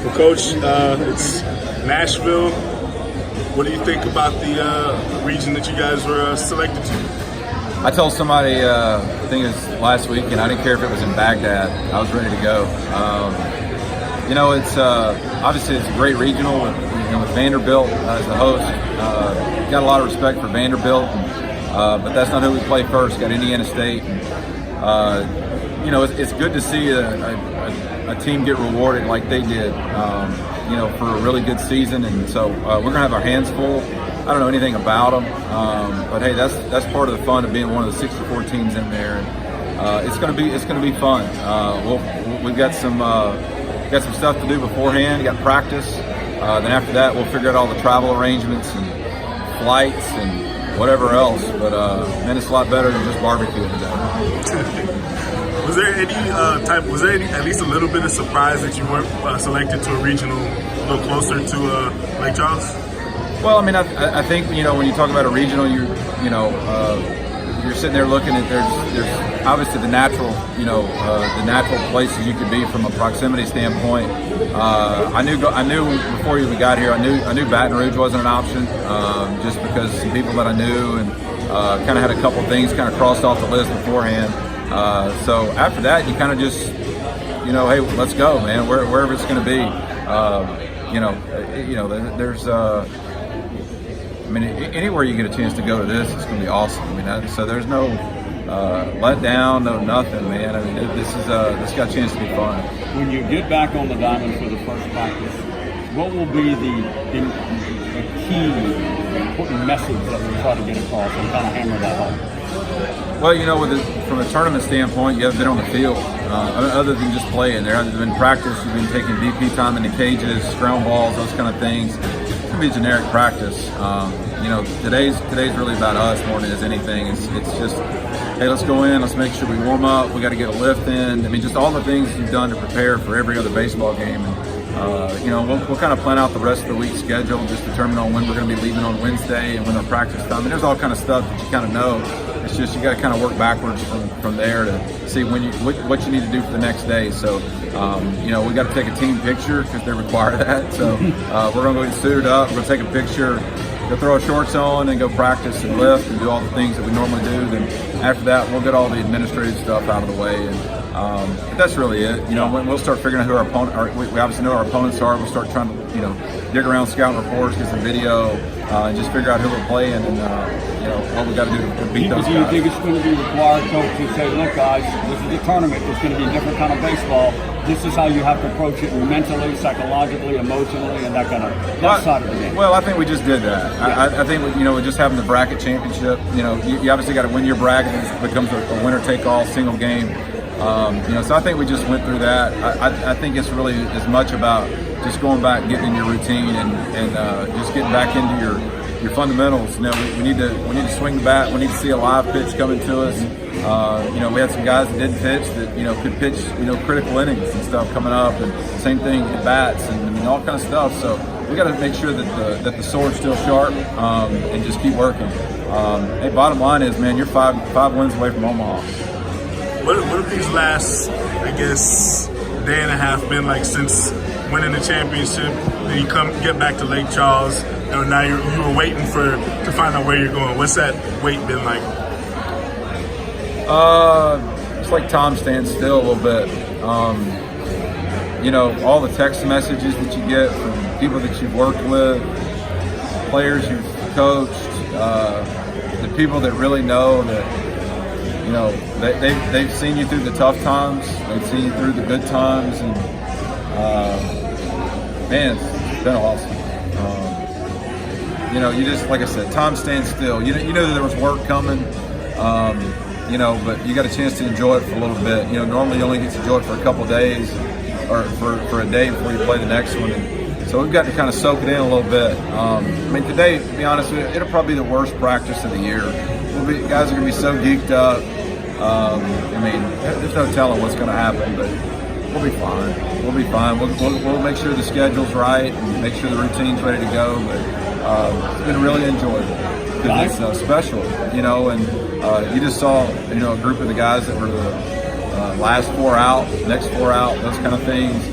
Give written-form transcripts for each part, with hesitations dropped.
Well, Coach, it's Nashville. What do you think about the region that you guys were selected to? I told somebody, I think it was last week, and I didn't care if it was in Baghdad. I was ready to go. It's obviously it's a great regional with Vanderbilt as the host. Got a lot of respect for Vanderbilt, but that's not who we play first. Got Indiana State. It's good to see a team get rewarded like they did, for a really good season. And so we're going to have our hands full. I don't know anything about them, but hey, that's part of the fun of being one of the 64 teams in there. And it's going to be fun. We've got some stuff to do beforehand. Got practice. Then after that, we'll figure out all the travel arrangements and flights and whatever else. But man, it's a lot better than just barbecuing today. Was there any at least a little bit of surprise that you weren't selected to a regional a little closer to Lake Charles? Well, I mean, I think when you talk about a regional, you're sitting there looking at there's obviously the natural places you could be from a proximity standpoint. I knew before we got here, I knew Baton Rouge wasn't an option, just because some people that I knew and kind of had a couple things kind of crossed off the list beforehand. So after that, you kind of just, hey, let's go, man. Wherever it's going to be, there's. Anywhere you get a chance to go to this, it's going to be awesome. So there's no let down, no nothing, man. This got a chance to be fun. When you get back on the diamond for the first practice, what will be the key important message that we try to get across and kind of hammer that home? Well, from a tournament standpoint, you haven't been on the field. Other than just playing, there hasn't been practice. You've been taking DP time in the cages, ground balls, those kind of things. It's gonna be generic practice. Today's really about us more than it is anything. It's just, hey, let's go in, let's make sure we warm up. We got to get a lift in. Just all the things you've done to prepare for every other baseball game. And we'll kind of plan out the rest of the week's schedule, just determine on when we're going to be leaving on Wednesday and when our practice time. There's all kind of stuff that you kind of know. It's just you got to kind of work backwards from there to see what you need to do for the next day. So, we got to take a team picture because they require that. So we're going to go get suited up. We're going to take a picture, go throw our shorts on, and go practice and lift and do all the things that we normally do. Then after that, we'll get all the administrative stuff out of the way. And but that's really it. We'll start figuring out who our opponent are. We obviously know who our opponents are. We'll start trying to, dig around scouting reports, get some video, and just figure out who we're playing and, what we got to do to beat those guys. Do you think it's going to be required, Coach, to say, look, guys, this is a tournament. It's going to be a different kind of baseball. This is how you have to approach it mentally, psychologically, emotionally, and that side of the game. Well, I think we just did that. Yeah. I think, we're just having the bracket championship. You obviously got to win your bracket. It becomes a winner-take-all single game. So I think we just went through that. I think it's really as much about just going back, getting in your routine, and just getting back into your fundamentals. We need to swing the bat. We need to see a live pitch coming to us. We had some guys that didn't pitch that could pitch critical innings and stuff coming up, and same thing at bats and all kind of stuff. So we got to make sure that the sword's still sharp and just keep working. Hey, bottom line is, man, you're five wins away from Omaha. What have these last, day and a half been like since winning the championship? Then you get back to Lake Charles, and now you were waiting to find out where you're going. What's that wait been like? It's like time stands still a little bit. All the text messages that you get from people that you've worked with, players you've coached, the people that really know that. They've seen you through the tough times. They've seen you through the good times, and man, it's been awesome. You just, like I said, time stands still. You know that there was work coming, but you got a chance to enjoy it for a little bit. Normally you only get to enjoy it for a couple of days, or for a day before you play the next one. And so we've got to kind of soak it in a little bit. Today, to be honest with you, it'll probably be the worst practice of the year. Guys are going to be so geeked up. There's no telling what's going to happen, but we'll be fine. We'll make sure the schedule's right and make sure the routine's ready to go. But it's been really enjoyable because it's special, and you just saw, a group of the guys that were the last four out, next four out, those kind of things.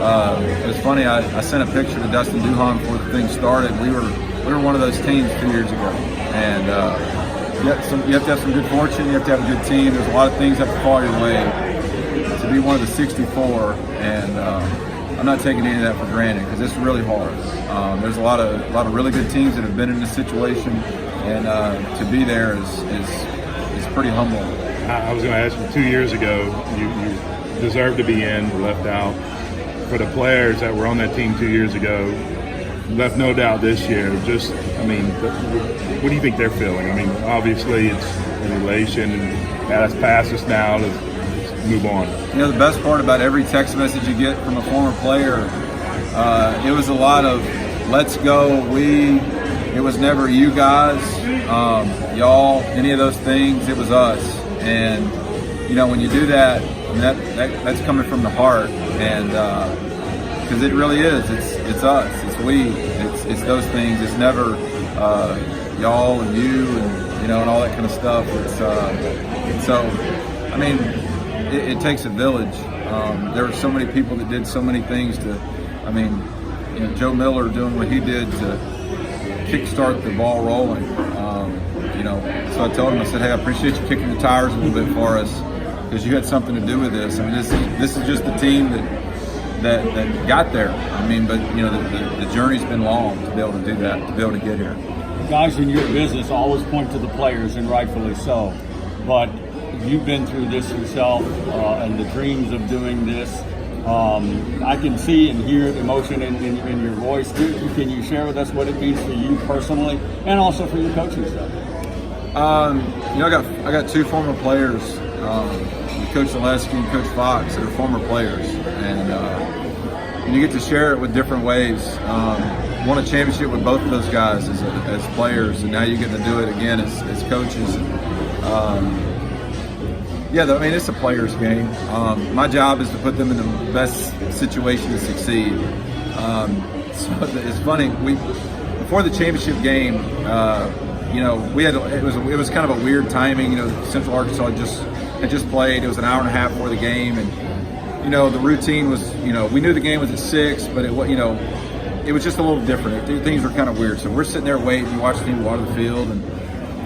It was funny. I sent a picture to Dustin Duhan before the thing started. We were one of those teams 2 years ago, and you have to have some good fortune. You have to have a good team. There's a lot of things that have to fall your way to be one of the 64, and I'm not taking any of that for granted because it's really hard. There's a lot of really good teams that have been in this situation, and to be there is pretty humbling. I was going to ask you, 2 years ago, you deserved to be in, were left out. For the players that were on that team 2 years ago, left no doubt this year. Just, I mean, what do you think they're feeling? I mean, obviously it's an elation, and that's past us now. Let's move on. You know, the best part about every text message you get from a former player, it was a lot of "let's go," "we." It was never you guys, y'all, any of those things. It was us. And you know, when you do that, I mean, that's coming from the heart, and because it really is. It's us. It's we. It's those things. It's never y'all and you and, you know, and all that kind of stuff. So I mean, it takes a village. There were so many people that did so many things to. I mean, you know, Joe Miller doing what he did to kickstart the ball rolling. You know, so I told him, I said, hey, I appreciate you kicking the tires a little bit for us because you had something to do with this. I mean, this is just the team that got there. I mean, but you know, the journey's been long to be able to do that, to be able to get here. Guys in your business always point to the players, and rightfully so. But you've been through this yourself, and the dreams of doing this. I can see and hear the emotion in your voice. Can you share with us what it means for you personally, and also for your coaching staff? You know, I got two former players, Coach Zaleski and Coach Fox, that are former players, and you get to share it with different ways. Won a championship with both of those guys as players, and now you get to do it again as coaches. Yeah, I mean, it's a player's game. My job is to put them in the best situation to succeed. So it's funny. Before the championship game, you know, it was kind of a weird timing. You know, Central Arkansas had just played. It was an hour and a half before the game, and you know, the routine was, you know, we knew the game was at 6, but it was just a little different. Things were kind of weird. So we're sitting there waiting. You watch the team water the field, and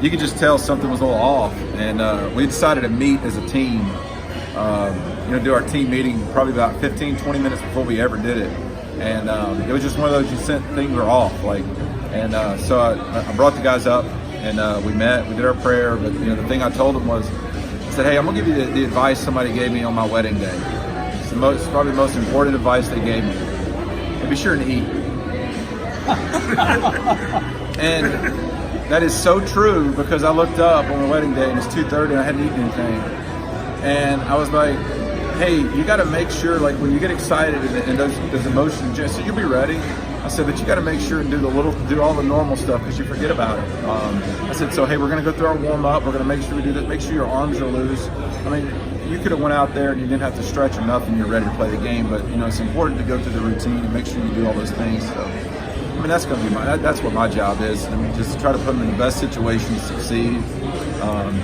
you could just tell something was a little off, and we decided to meet as a team, you know, do our team meeting probably about 15, 20 minutes before we ever did it, and it was just one of those things were off, so I brought the guys up, and we met, we did our prayer, but you know, the thing I told them was, I said, hey, I'm gonna give you the advice somebody gave me on my wedding day. It's probably the most important advice they gave me. And be sure to eat. And that is so true, because I looked up on my wedding day and it's 2:30 and I hadn't eaten anything. And I was like, hey, you got to make sure, like, when you get excited and those emotions, just, so you'll be ready. I said, but you got to make sure and do all the normal stuff, because you forget about it. I said, so hey, we're going to go through our warm up. We're going to make sure we do this. Make sure your arms are loose. I mean, you could have went out there and you didn't have to stretch or nothing. You're ready to play the game. But you know, it's important to go through the routine and make sure you do all those things. So, I mean, that's going to be that's what my job is. I mean, just to try to put them in the best situation to succeed,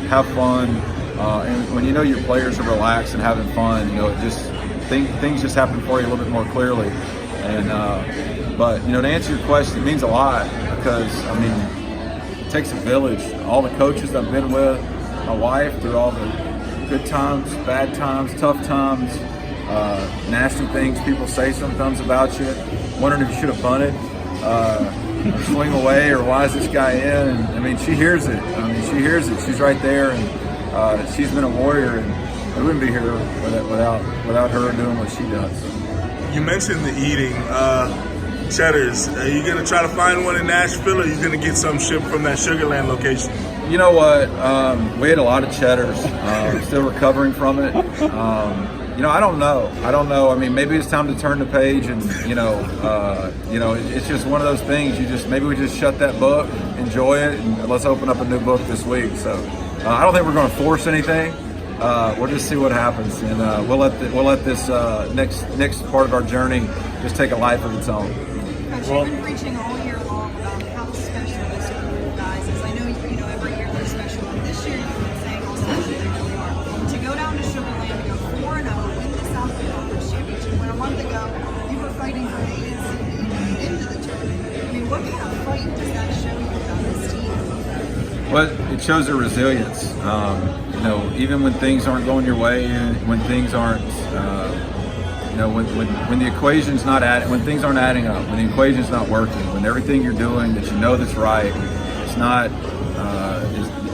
have fun, and when you know your players are relaxed and having fun, you know, it just things just happen for you a little bit more clearly. And but you know, to answer your question, it means a lot, because I mean, it takes a village. All the coaches I've been with, my wife, through all the good times, bad times, tough times, nasty things people say sometimes about you, wondering if you should have bunted. Or swing away, or why is this guy in? And I mean, she hears it. She's right there, and she's been a warrior, and we wouldn't be here without her doing what she does. You mentioned the eating. Cheddars. Are you gonna try to find one in Nashville, or are you gonna get some shipped from that Sugarland location? You know what? We had a lot of cheddars. Still recovering from it. You know, I don't know. I mean, maybe it's time to turn the page, and you know, it's just one of those things. Maybe we just shut that book, enjoy it, and let's open up a new book this week. So, I don't think we're going to force anything. We'll just see what happens, and we'll let this next part of our journey just take a life of its own. Coach, you've been preaching all year long about how special this group of guys is. I know every year they're special. This year you've been saying how special they really are. To go down to Sugarland, to go 4-0, win the South Conference Championship, when a month ago Well, it shows their resilience. Even when things aren't going your way, when things aren't, when the equation's not when things aren't adding up, when the equation's not working, when everything you're doing that you know that's right, it's not,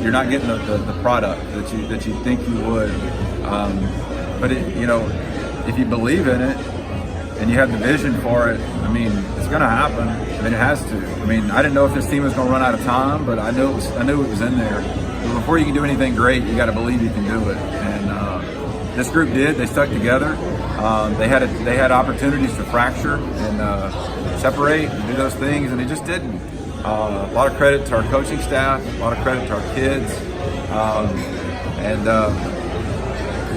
you're not getting the product that you think you would. But if you believe in it and you have the vision for it, I mean, it's going to happen. I mean, it has to. I mean, I didn't know if this team was going to run out of time, but I knew it was in there. But before you can do anything great, you got to believe you can do it. And this group did. They stuck together. They had opportunities to fracture and separate and do those things, and they just didn't. A lot of credit to our coaching staff. A lot of credit to our kids.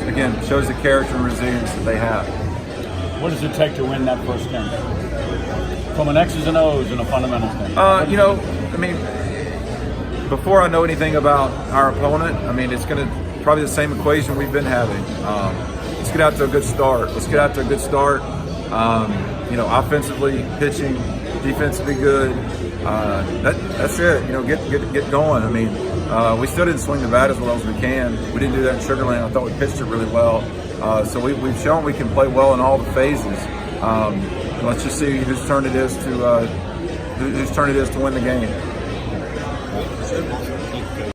Again, shows the character and resilience that they have. What does it take to win that first game? From an X's and O's and a fundamental thing. I mean, before I know anything about our opponent, I mean, it's going to probably the same equation we've been having. Let's get out to a good start. Offensively, pitching, defensively good. That's it. Get going. I mean, we still didn't swing the bat as well as we can. We didn't do that in Sugar Land. I thought we pitched it really well. So we've shown we can play well in all the phases. Let's just see whose turn it is to win the game.